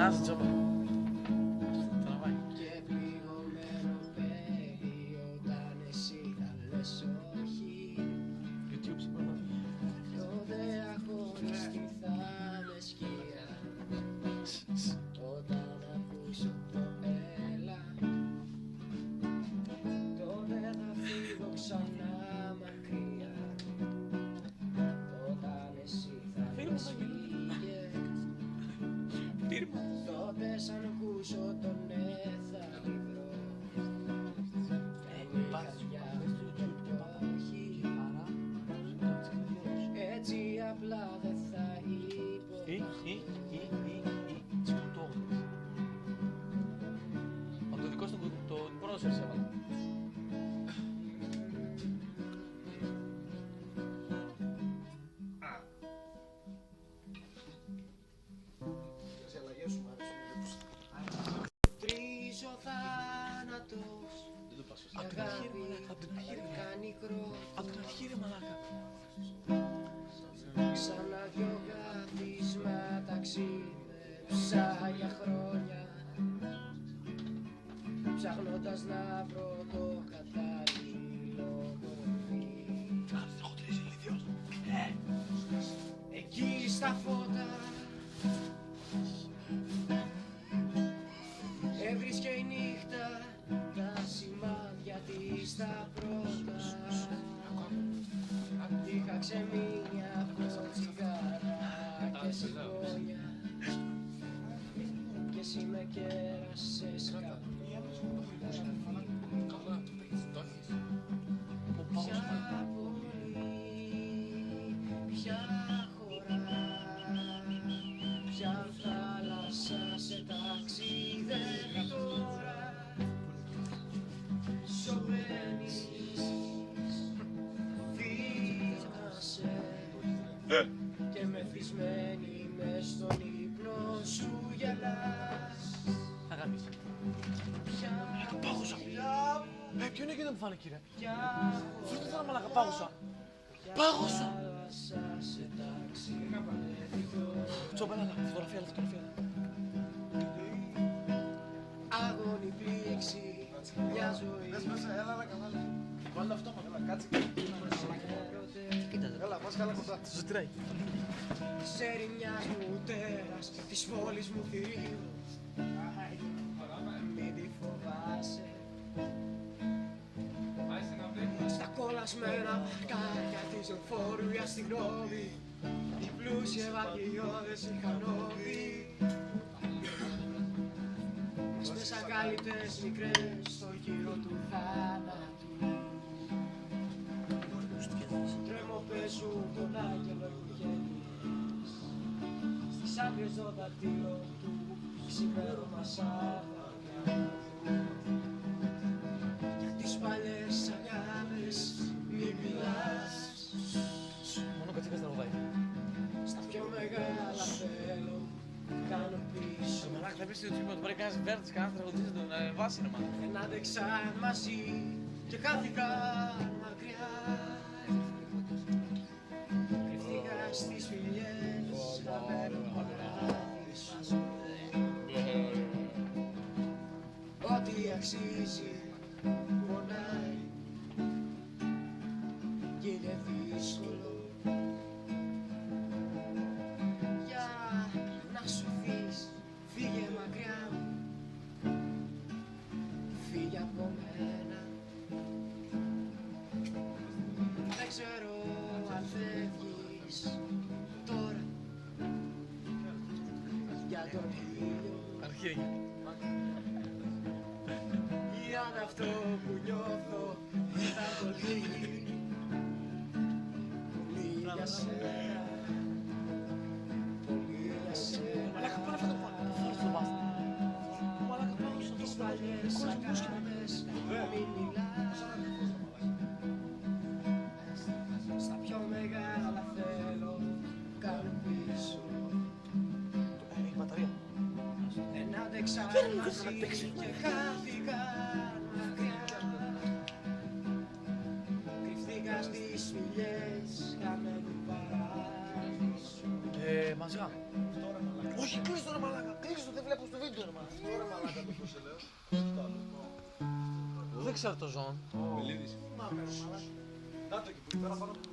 Άσε τσόπα. Τραβάει. Και πληγωμένο παιδί όταν εσύ θα λες όχι. YouTube σήμερα. Τότε αχωριστή θα με σκία. Όταν ακούσω το έλα, τότε θα φύγω ξανά μακριά. Όταν εσύ θα λες φύγε, τότε σαν ακούσω τον ναι θα τη βρω. Είναι η καρδιά μου και το όχι, έτσι απλά δεν θα υποβάλω. Τσιμπουρτό. Από το δικό σου το πρόσφερε έβαλα. Τρίζω θάνατος, Δεν το πας η αγάπη κάνει κρό. Απ' την αρχή ρε μαλάκα. Ξανά δυο καθίσμα ταξίδεψα για χρόνια, ψάχνοντας να βρω το κατάλληλο κορμί. Έχω τρεις ηλίθιος. Εκεί στα φώτα έβρισκε η νύχτα τα σημάδια της τα πρώτα. Είχα ξεμείνει από τσιγάρα και σιγόνια και εσύ με κέρασες κάπου. Ποια πόλη, ποια χώρα, ποια θάλασσα σε ταξιδεύει τώρα. Σωπαίνεις, θυμάσαι και μεθυσμένη μες στον ύπνο σου γελάς. Θα γαμίσει. Πάγωσα. Ποιο είναι εκείνο που φάνε κύριε. Φέρτε τώρα μαλάκα, πάγωσα. Πάγωσα. Τσόπα, έλα, φωτογραφία, έλα, φωτογραφία. Άγωνη πλήξη, μια ζωή. Έλα, κανάλι. Βάλτε αυτό, έλα, κάτσε. Έλα, πας καλά κοντά. Σου τυράει. Ξέρει μιας μουτέρας της πόλης μου θηρίου. Μην τη φοβάσαι. Στα κολλασμένα παρκάρια της λεωφόρου η αστυνόμοι, οι πλούσιοι ευαγγελιώδες είχαν όδη. Στις αγκάλιτες μικρές στο γύρο του θάνατου, τρέμω παίζουν τον άγγελο οικογένειες. Στις άκρες των δαχτύλων του ξημέρωμα Σάββατα. Για τις παλιές αγάπες μη μιλάς. Μόνο κατσίκας τραγουδάει. Στα πιο μεγάλα θέλω κάνω πίσω. Μαλάκα, θα πεις στο YouTube ότι μπορεί κανένας βέρτης, κανένας τραγουδιστής να τον βάσει ρε μάνα. Δεν άντεξαν μαζί και χάθηκαν μακριά. Κρυφτήκα στις φιλιές, χαμένο παράδεισο. Ό,τι αξίζει πονάει κι είναι δύσκολο. Για να σου φύγεις, φύγε μακριά μου, φύγε από μένα. Δεν ξέρω αν φεύγεις τώρα για τον ήλιο Αρχίδια. ή αν αυτό που νιώθω ήταν πολύ, πολύ για σένα, πολύ για σένα. Μαλάκα, πάνε αυτό το πάνω. Φόρος το βάζω. Μαλάκα, πάνω στο Τις αυτό. παλιές αγάπες μην μιλάς. Στα πιο μεγάλα θέλω κάνω πίσω. Έχει μπαταρία. Δεν άντεξαν μαζί και χάθηκαν μακριά. Κρυφτήκα στις φιλιές χαμένου παράδεισου. Μαζικά. Όχι, κλείστο ρε μαλάκα. Κλείστο, δεν βλέπω στο βίντεο, ρε μαλάκα. Τώρα μαλάκα το πώς σε λέω. Δεν ξέρω το ζώο. Μελίδης. Μάμε ρε μαλάκα. Να το εκεί που πέρα πάνω από το